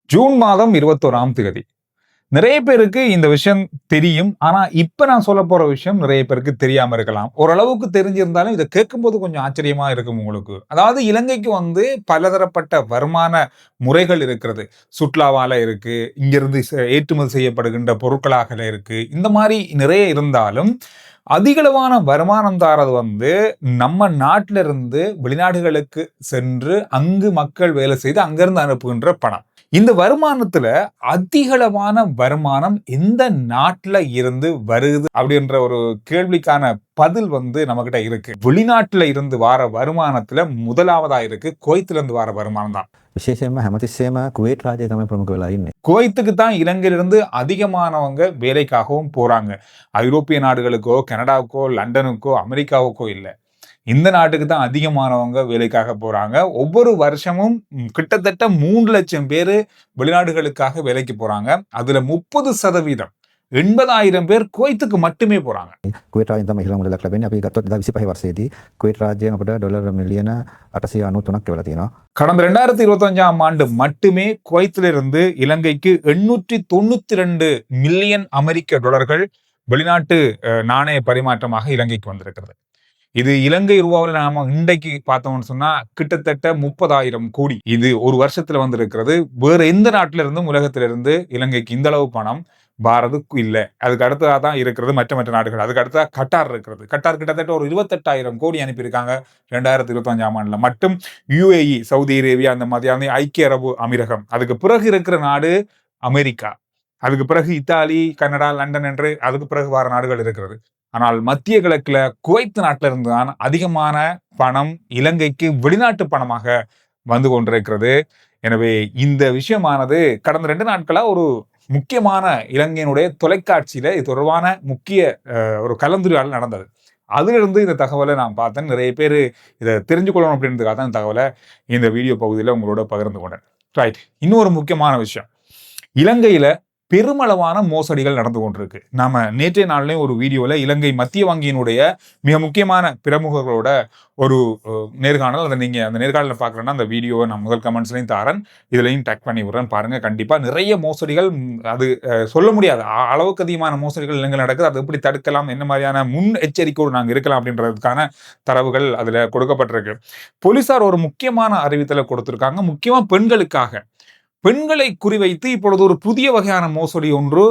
June மாதம் 21ஆம் தேதி. நிறைய பேருக்கு இந்த விஷயம் தெரியும். ஆனா, இப்ப நான் சொல்லப் போற விஷயம் நிறைய பேருக்கு தெரியாம இருக்கலாம். ஓரளவுக்கு தெரிஞ்சிருந்தாலும் இத கேட்கும்போது கொஞ்சம் ஆச்சரியமா இருக்கும் உங்களுக்கு. அதாவது இலங்கைக்கு பலதரப்பட்ட வருமான முறைகள் இருக்கிறது. சுற்றுலாவால இருக்கு, இங்கிருந்து ஏற்றுமதி செய்யப்படுகின்ற பொருட்களாக இருக்கு. இந்த மாரி நிறைய இருந்தாலும், அதிகளவான வருமானம் தாரது நம்ம நாட்டில இருந்து வெளிநாடுகளுக்கு சென்று, அங்கு மக்கள் வேலை செய்து அங்கிருந்து அனுப்புகின்ற பணம். இந்த வருமானத்துல அதிகளவான வருமானம் எந்த நாட்டுல இருந்து வருது அப்படின்ற ஒரு கேள்விக்கான பதில் நம்மகிட்ட இருக்கு. வெளிநாட்டுல இருந்து வார வருமானத்துல முதலாவதா இருக்கு குவைத்துல இருந்து வார வருமானம் தான். විශේෂයෙන්ම හැමතිස්සේම කුවේට් රාජ්‍යය තමයි ප්‍රමුඛ වෙලා ඉන්නේ. குவைத்துக்கு தான் இலங்கையிலிருந்து அதிகமானவங்க வேலைக்காகவும் போறாங்க. ஐரோப்பிய நாடுகளுக்கோ, கனடாவுக்கோ, லண்டனுக்கோ, அமெரிக்காவுக்கோ இல்ல. இந்த நாட்டுக்கு தான் அதிகமானவங்க வேலைக்காக போறாங்க. ஒவ்வொரு வருஷமும் கிட்டத்தட்ட 3 லட்சம் பேரு வெளிநாடுகளுக்காக வேலைக்கு போறாங்க. அதுல 30% 80,000 பேர் குவைத்துக்கு மட்டுமே போறாங்க. කුවේට් රාජ්‍යයෙන් තමයි ඉහළම මුදලක් ලැබෙන්නේ. අපි ගත්තොත් 2025 වර්ෂයේදී කුවේට් රාජ්‍යයෙන් අපට ඩොලර් මිලියන 893ක් ගෙවලා තියෙනවා. கடந்த 2025ஆம் ஆண்டு மட்டுமே குவைத்திலிருந்து இலங்கைக்கு 892 மில்லியன் அமெரிக்க டாலர்கள் வெளிநாட்டு நாணய பரிமாற்றமாக இலங்கைக்கு வந்திருக்கிறது. இது இலங்கை ரூபாவில் நாம இன்றைக்கு பார்த்தோம்னு சொன்னா கிட்டத்தட்ட 30,000 கோடி. இது ஒரு வருஷத்துல வந்திருக்கிறது. வேற எந்த நாட்டில இருந்தும் உலகத்திலிருந்து இலங்கைக்கு இந்த அளவு பணம் பாரதுக்கு இல்ல. அதுக்கு அடுத்ததா தான் இருக்கிறது மற்ற நாடுகள். அதுக்கு அடுத்ததா கட்டார் இருக்கிறது. கட்டார் கிட்டத்தட்ட ஒரு 28,000 கோடி அனுப்பியிருக்காங்க 2025ஆம் ஆண்டுல மட்டும். UAE, சவுதி அரேபியா, அந்த மாதிரியான ஐக்கிய அரபு அமீரகம். அதுக்கு பிறகு இருக்கிற நாடு அமெரிக்கா. அதுக்கு பிறகு இத்தாலி, கனடா, லண்டன் என்று அதுக்கு பிறகு வார நாடுகள் இருக்கிறது. ஆனால் மத்திய கிழக்குல குவைத் நாட்டில இருந்து தான் அதிகமான பணம் இலங்கைக்கு வெளிநாட்டு பணமாக வந்து கொண்டிருக்கிறது. எனவே இந்த விஷயமானது கடந்த 2 நாட்களா ஒரு முக்கியமான இலங்கையினுடைய தொலைக்காட்சியில இது தொடர்பான முக்கிய ஒரு கலந்துரையாடல் நடந்தது. அதிலிருந்து இந்த தகவலை நான் பார்த்தேன். நிறைய பேர் இதை தெரிஞ்சு கொள்ளணும் அப்படின்றதுக்காக தான் இந்த தகவலை இந்த வீடியோ பகுதியில் உங்களோட பகிர்ந்து கொண்டேன். ரைட். இன்னொரு முக்கியமான விஷயம், இலங்கையில பெருமளவான மோசடிகள் நடந்து கொண்டிருக்கு. நாம நேற்றைய நாள்லயும் ஒரு வீடியோல இலங்கை மத்திய வங்கியினுடைய மிக முக்கியமான பிரமுகர்களோட ஒரு நேர்காணல், அதை நீங்க அந்த நேர்காணல பாக்குறேன்னா அந்த வீடியோவை நான் முதல் கமெண்ட்ஸ்லையும் தாரேன், இதுலையும் டேக் பண்ணி விடுறேன், பாருங்க. கண்டிப்பா நிறைய மோசடிகள், அது சொல்ல முடியாது அளவுக்கு அதிகமான மோசடிகள் இலங்கையில் நடக்குது. அதை எப்படி தடுக்கலாம், என்ன மாதிரியான முன் எச்சரிக்கையோடு நாங்க இருக்கலாம் அப்படின்றதுக்கான தரவுகள் அதுல கொடுக்கப்பட்டிருக்கு. போலீசார் ஒரு முக்கியமான அறிவித்தலை கொடுத்திருக்காங்க, முக்கியமா பெண்களுக்காக. பெண்களை குறிவைத்து இப்பொழுது ஒரு புதிய வகையான மோசடி ஒன்று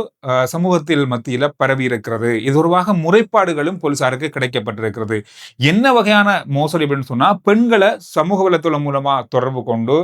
சமூகத்தில் மத்தியில பரவி இருக்கிறது. இது தொடர்பாக முறைப்பாடுகளும் போலீசாருக்கு கிடைக்கப்பட்டிருக்கிறது. என்ன வகையான மோசடி அப்படின்னு சொன்னா, பெண்களை சமூக வலைத்தளம் மூலமா தொடர்பு கொண்டு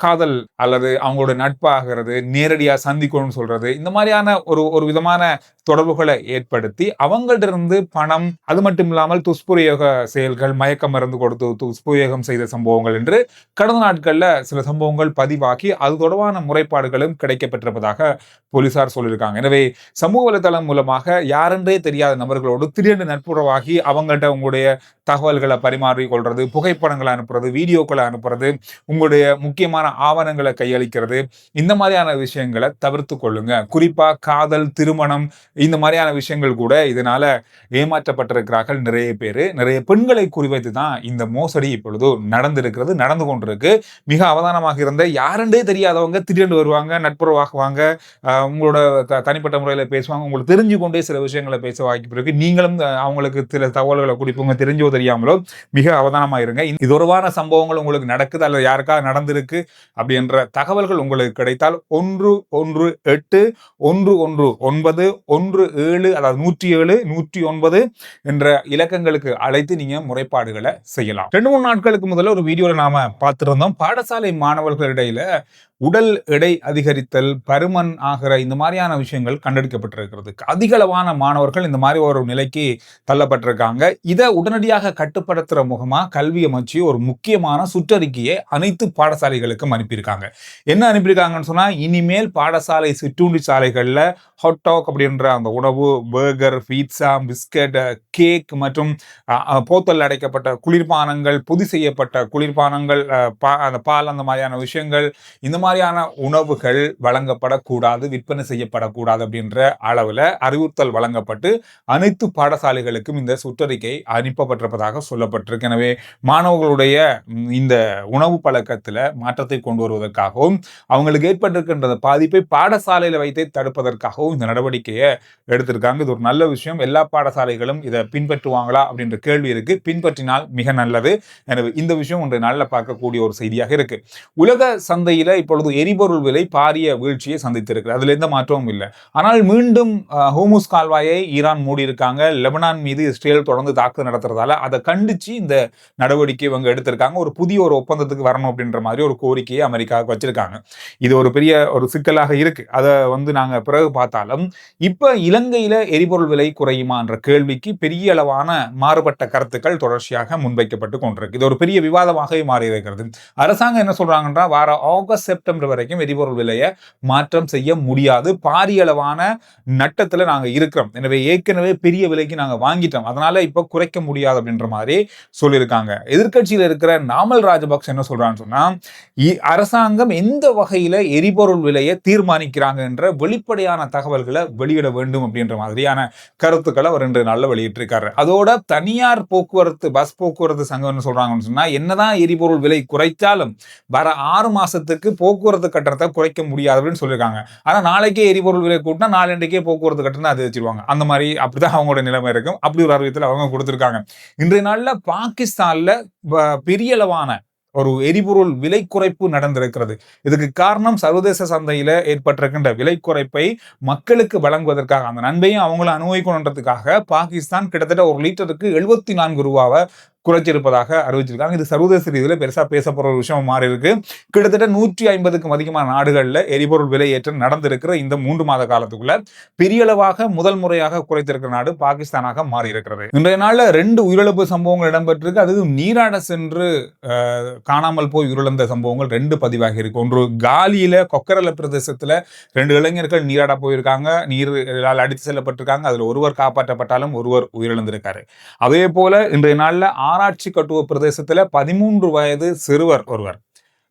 காதல் அல்லது அவங்களோட நட்பாகிறது, நேரடியா சந்திக்கணும்னு சொல்றது, இந்த மாதிரியான ஒரு விதமான தொடர்புகளை ஏற்படுத்தி அவங்கள்ட்ட இருந்து பணம், அது மட்டும் இல்லாமல் துஷ்பிரயோக செயல்கள், மயக்க மருந்து கொடுத்து துஷ்பிரயோகம் செய்த சம்பவங்கள் என்று கடந்த நாட்கள்ல சில சம்பவங்கள் பதிவாகி அது தொடர்பான முறைப்பாடுகளும் கிடைக்கப்பட்டிருப்பதாக போலீசார் சொல்லியிருக்காங்க. எனவே சமூக வலைதளம் மூலமாக யாரென்றே தெரியாத நபர்களோடு திடீர்னு நட்புறவாகி அவங்கள்ட்ட உங்களுடைய தகவல்களை பரிமாறிக் கொள்றது, புகைப்படங்களை அனுப்புறது, வீடியோக்களை அனுப்புறது, உங்களுடைய முக்கியமான ஆவணங்களை கையளிக்கிறது, இந்த மாதிரியான விஷயங்களை தவிர்த்து கொள்ளுங்க. குறிப்பா காதல், திருமணம், இந்த மாதிரியான விஷயங்கள் கூட இதனால ஏமாற்றப்பட்டிருக்கிறார்கள் நிறைய பேரு. நிறைய பெண்களை குறிவைத்து தான் இந்த மோசடி இப்பொழுது நடந்து கொண்டிருக்கு. மிக அவதானமாக இருந்த யாரென்றே தெரியாதவங்க திடீர்னு வருவாங்க, நட்புறவாகுவாங்க, உங்களோட தனிப்பட்ட முறையில பேசுவாங்க, உங்களுக்கு தெரிஞ்சு கொண்டே சில விஷயங்களை பேச வாய்ப்பு இருக்கு. நீங்களும் அவங்களுக்கு சில தகவல்களை கொடுப்பீங்க, தெரிஞ்சோ தெரியாமலோ. மிக அவதானமா இருங்க. இது ஒருவான சம்பவங்கள் உங்களுக்கு நடக்குது அல்லது யாருக்காக நடந்திருக்கு அப்படின்ற தகவல்கள் உங்களுக்கு கிடைத்தால் 118-119-17, அதாவது 107 109 என்ற இலக்கங்களுக்கு அழைத்து நீங்க முறைப்பாடுகளை செய்யலாம். 2-3 நாட்களுக்கு முதல்ல ஒரு வீடியோல நாம பார்த்திருந்தோம், பாடசாலை மாணவர்களிடையில உடல் எடை அதிகரித்தல், பருமன் ஆகிற இந்த மாதிரியான விஷயங்கள் கண்டெடுக்கப்பட்டிருக்கிறது. அதிகளவான மாணவர்கள் இந்த மாதிரி ஒரு நிலைக்கு தள்ளப்பட்டிருக்காங்க. இதை உடனடியாக கட்டுப்படுத்துற முகமா கல்வி அமைச்சு ஒரு முக்கியமான சுற்றறிக்கையை அனைத்து பாடசாலைகளுக்கும் அனுப்பியிருக்காங்க. என்ன அனுப்பியிருக்காங்கன்னு சொன்னா, இனிமேல் பாடசாலை சிற்றுண்டி சாலைகள்ல ஹாட் அப்படின்ற அந்த உணவு, பர்கர், பீட்சா, பிஸ்கட், கேக் மற்றும் போத்தல் அடைக்கப்பட்ட குளிர்பானங்கள், பொதி செய்யப்பட்ட குளிர்பானங்கள், அந்த பால், அந்த மாதிரியான விஷயங்கள், இந்த மாதிரியான உணவுகள் வழங்கப்படக்கூடாது, விற்பனை செய்யப்படக்கூடாது அப்படின்ற அளவுல அறிவுறுத்தல் வழங்கப்பட்டு அனைத்து பாடசாலைகளுக்கும் இந்த சுற்றறிக்கை அனுப்பப்பட்டிருப்பதாக சொல்லப்பட்டிருக்கு. எனவே மாணவர்களுடைய இந்த உணவு பழக்கத்துல மாற்றத்தை மாற்றத்தை கொண்டு வருவதற்காகவும் அவங்களுக்கு ஏற்பட்டிருக்கின்ற பாதிப்பை பாடசாலையில வைத்தே தடுப்பதற்காகவும் இந்த நடவடிக்கையை எடுத்திருக்காங்க. இது ஒரு நல்ல விஷயம். எல்லா பாடசாலைகளும் இதை பின்பற்றுவாங்களா அப்படின்ற கேள்வி இருக்கு. பின்பற்றினால் மிக நல்லது. எனவே இந்த விஷயம் ஒன்று நல்ல பார்க்கக்கூடிய ஒரு செய்தியாக இருக்கு. உலக சந்தையில இப்பொழுது எரிபொருள் விலை பாரிய வீழ்ச்சியை சந்தித்திருக்கு. அதுல எந்த மாற்றமும் இல்லை. ஆனால் மீண்டும் ஹோர்முஸ் கால்வாயை ஈரான் மூடி இருக்காங்க. லெபனான் மீது இஸ்ரேல் தொடர்ந்து தாக்குதல் நடத்துறதால அதை கண்டிச்சு இந்த நடவடிக்கை இவங்க எடுத்திருக்காங்க. ஒரு புதிய ஒரு ஒப்பந்தத்துக்கு வரணும் அப்படின்ற மாதிரி ஒரு கோரிக்கையை அமெரிக்காவுக்கு வச்சிருக்காங்க. இது ஒரு பெரிய ஒரு சிக்கலாக இருக்கு. அதை நாங்க பிறகு பார்த்தாலும் இப்ப இலங்கையில எரிபொருள் விலை குறையுமா என்ற கேள்விக்கு பெரிய அளவான மாறுபட்ட கருத்துக்கள் தொடர்ச்சியாக முன்வைக்கப்பட்டு கொண்டிருக்கு. இது ஒரு பெரிய விவாதமாகவே மாறி இருக்கிறது. அரசாங்கம் என்ன சொல்றாங்கன்னா வார ஆகஸ்ட் செப்டம்பர் வரைக்கும் எரிபொருள் விலையை மாற்றம் செய்ய முடியாது. பாரிய அளவான நட்டத்துல நாங்க இருக்கிறோம். எனவே ஏற்கனவே பெரிய விலைக்கு நாங்க வாங்கிட்டோம். அதனால இப்ப குறைக்க முடியாது அப்படின்ற மாதிரி சொல்லியிருக்காங்க. எதிர்க்கட்சியில் இருக்கிற நாமல் ராஜபக்ச என்ன சொல்றான்னு சொன்னா அரசாங்கம் எந்த வகையில எரிபொருள் விலையை தீர்மானிக்கிறாங்க என்ற வெளிப்படையான தகவல்களை வெளியிட வேண்டும் அப்படின்ற மாதிரியான கருத்துக்களை அவர் 2 நாள்ல வெளியிட்டிருக்காரு. அதோட தனியார் போக்குவரத்து பஸ் போக்குவரத்து சங்கம் என்ன சொல்றாங்கன்னு சொன்னா என்னதான் எரிபொருள் விலை குறைத்தாலும் வர 6 மாசத்துக்கு போக்குவரத்து கட்டணத்தை குறைக்க முடியாது அப்படின்னு சொல்லியிருக்காங்க. ஆனா நாளைக்கே எரிபொருள் விலை கூட்டினா நாளன்றைக்கே போக்குவரத்து கட்டணம் அதை வச்சிருவாங்க. அந்த மாதிரி அப்படிதான் அவங்களோட நிலைமை இருக்கும். அப்படி ஒரு அறிவித்தல் அவங்க கொடுத்திருக்காங்க. இன்றைய நாள்ல பாகிஸ்தான்ல பெரிய அளவான ஒரு எரிபொருள் விலை குறைப்பு நடந்திருக்கிறது. இதுக்கு காரணம் சர்வதேச சந்தையில ஏற்பட்டிருக்கின்ற விலை குறைப்பை மக்களுக்கு வழங்குவதற்காக, அந்த நன்மையும் அவங்களும் அனுபவிக்கணுன்றதுக்காக பாகிஸ்தான் கிட்டத்தட்ட ஒரு லிட்டருக்கு 74 ரூபாவை குறைச்சிருப்பதாக அறிவிச்சிருக்காங்க. இது சர்வதேச ரீதியில பெருசா பேசப்படுற ஒரு விஷயம் மாறி இருக்கு. கிட்டத்தட்ட 150க்கும் அதிகமான நாடுகள்ல எரிபொருள் விலை ஏற்றம் நடந்திருக்கிற இந்த 3 மாத காலத்துக்குள்ள பெரிய அளவாக முதல் முறையாக குறைத்திருக்கிற நாடு பாகிஸ்தானாக மாறி இருக்கிறது. இன்றைய நாள்ல 2 உயிரிழப்பு சம்பவங்கள் இடம்பெற்றிருக்கு. அதுவும் நீராட சென்று காணாமல் போய் உயிரிழந்த சம்பவங்கள் 2 பதிவாகி இருக்கு. ஒன்று காலியில கொக்கரல பிரதேசத்துல 2 இளைஞர்கள் நீராட போயிருக்காங்க. நீரால் அடித்து செல்லப்பட்டிருக்காங்க. அதுல ஒருவர் காப்பாற்றப்பட்டாலும் ஒருவர் உயிரிழந்திருக்காரு. அதே போல இன்றைய நாள்ல ஆராய்ச்சி கட்டுவ பிரதேசத்துல 13 வயது சிறுவர் ஒருவர்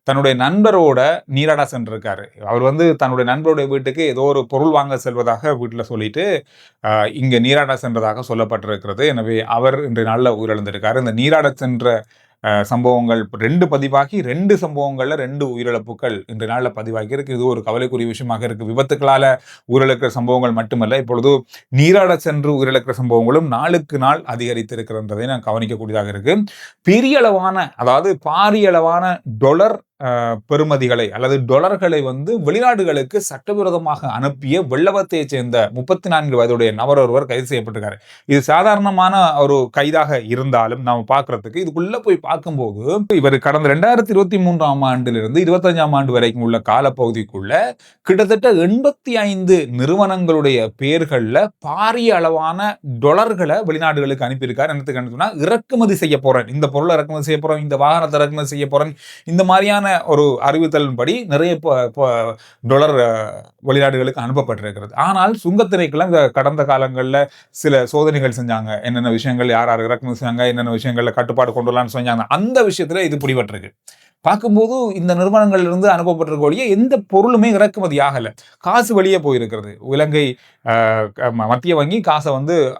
தன்னுடைய நண்பரோட நீராட சென்றிருக்காரு. அவர் தன்னுடைய நண்பருடைய வீட்டுக்கு ஏதோ ஒரு பொருள் வாங்க செல்வதாக வீட்டுல சொல்லிட்டு இங்க நீராட சென்றதாக சொல்லப்பட்டிருக்கிறது. எனவே அவர் இன்றைய நாள்ல உயிரிழந்திருக்காரு. இந்த நீராட சென்ற சம்பவங்கள் 2 பதிவாகி 2 சம்பவங்கள்ல 2 உயிரிழப்புகள் இன்றைய நாள்ல பதிவாகி இருக்கு. இது ஒரு கவலைக்குரிய விஷயமாக இருக்கு. விபத்துக்களால உயிரிழக்கிற சம்பவங்கள் மட்டுமல்ல, இப்பொழுது நீராட சென்று உயிரிழக்கிற சம்பவங்களும் நாளுக்கு நாள் அதிகரித்திருக்கிறதை நான் கவனிக்கக்கூடியதாக இருக்கு. பெரிய அளவான, அதாவது பாரிய அளவான டொலர் பெறுமதிகளை அல்லது டொலர்களை வெளிநாடுகளுக்கு சட்டவிரோதமாக அனுப்பிய வெள்ளவத்தையை சேர்ந்த 34 வயதுடைய நபர் ஒருவர் கைது செய்யப்பட்டிருக்காரு. இது சாதாரணமான ஒரு கைதாக இருந்தாலும் நாம பார்க்கறதுக்கு இதுக்குள்ள போய் பார்க்கும்போது இவர் கடந்த 2023ஆம் ஆண்டிலிருந்து 25ஆம் ஆண்டு வரைக்கும் உள்ள காலப்பகுதிக்குள்ள கிட்டத்தட்ட 85 நிறுவனங்களுடைய பெயர்கள்ல பாரிய அளவான டொலர்களை வெளிநாடுகளுக்கு அனுப்பியிருக்காரு. என்னத்துக்கு இறக்குமதி செய்ய போறேன், இந்த பொருளை இறக்குமதி செய்ய போறேன், இந்த வாகனத்தை இறக்குமதி செய்ய போறேன், இந்த மாதிரியான ஒரு அறிவித்தலின்படி நிறைய டாலர் வெளிநாடுகளுக்கு அனுப்பப்பட்டிருக்கிறது. ஆனால் சுங்கத்துறைக்கெல்லாம் கடந்த காலங்களில் சில சோதனைகள் செஞ்சாங்க. என்னென்ன விஷயங்கள் யார் யார் இறக்குமதி செஞ்சாங்க, என்னென்ன விஷயங்கள்ல கட்டுப்பாடு கொண்டு வரலாம்னு சொன்னாங்க. அந்த விஷயத்துல இது பிடிபட்டிருக்கு. பார்க்கும்போது இந்த நிறுவனங்களிலிருந்து அனுப்பப்பட்டிருக்கக்கூடிய எந்த பொருளுமே இறக்குமதி ஆகலை. காசு வெளியே போயிருக்கிறது. இலங்கை மத்திய வங்கி காசை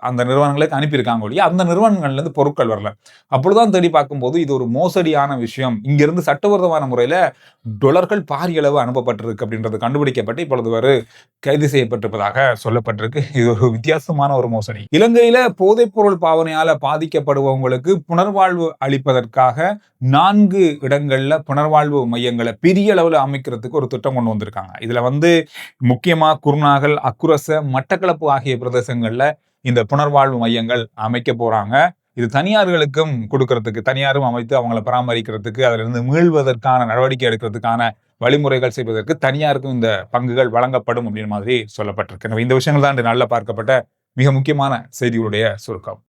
அந்த நிறுவனங்களுக்கு அனுப்பியிருக்காங்க ஒழிய அந்த நிறுவனங்கள்லேருந்து பொருட்கள் வரல. அப்பொழுதுதான் தேடி பார்க்கும்போது இது ஒரு மோசடியான விஷயம். இங்கிருந்து சட்டவிரோதமான முறையில் டொலர்கள் பாரிய அளவு அனுப்பப்பட்டிருக்கு அப்படின்றது கண்டுபிடிக்கப்பட்டு இப்பொழுது கைது செய்யப்பட்டிருப்பதாக சொல்லப்பட்டிருக்கு. இது ஒரு வித்தியாசமான ஒரு மோசடி. இலங்கையில போதைப் பொருள் பாவனையால பாதிக்கப்படுபவங்களுக்கு புனர்வாழ்வு அளிப்பதற்காக 4 இடங்கள்ல புனர்வாழ்வு மையங்களை பெரிய அளவில் அமைக்கிறதுக்கு ஒரு திட்டம் கொண்டு வந்திருக்காங்க. இதுல முக்கியமா குருநாகல், அக்குரச, மட்டக்களப்பு ஆகிய பிரதேசங்கள்ல இந்த புனர்வாழ்வு மையங்கள் அமைக்க போறாங்க. இது தனியார்களுக்கும் கொடுக்கறதுக்கு, தனியாரும் அமைத்து அவங்களை பராமரிக்கிறதுக்கு, அதுல இருந்து மீள்வதற்கான நடவடிக்கை எடுக்கிறதுக்கான வழிமுறைகள் செய்வதற்கு தனியாருக்கும் இந்த பங்குகள் வழங்கப்படும் அப்படின்ற மாதிரி சொல்லப்பட்டிருக்கு. இந்த விஷயங்கள் தான் நல்ல பார்க்கப்பட்ட மிக முக்கியமான செய்திகளுடைய சுருக்கம்.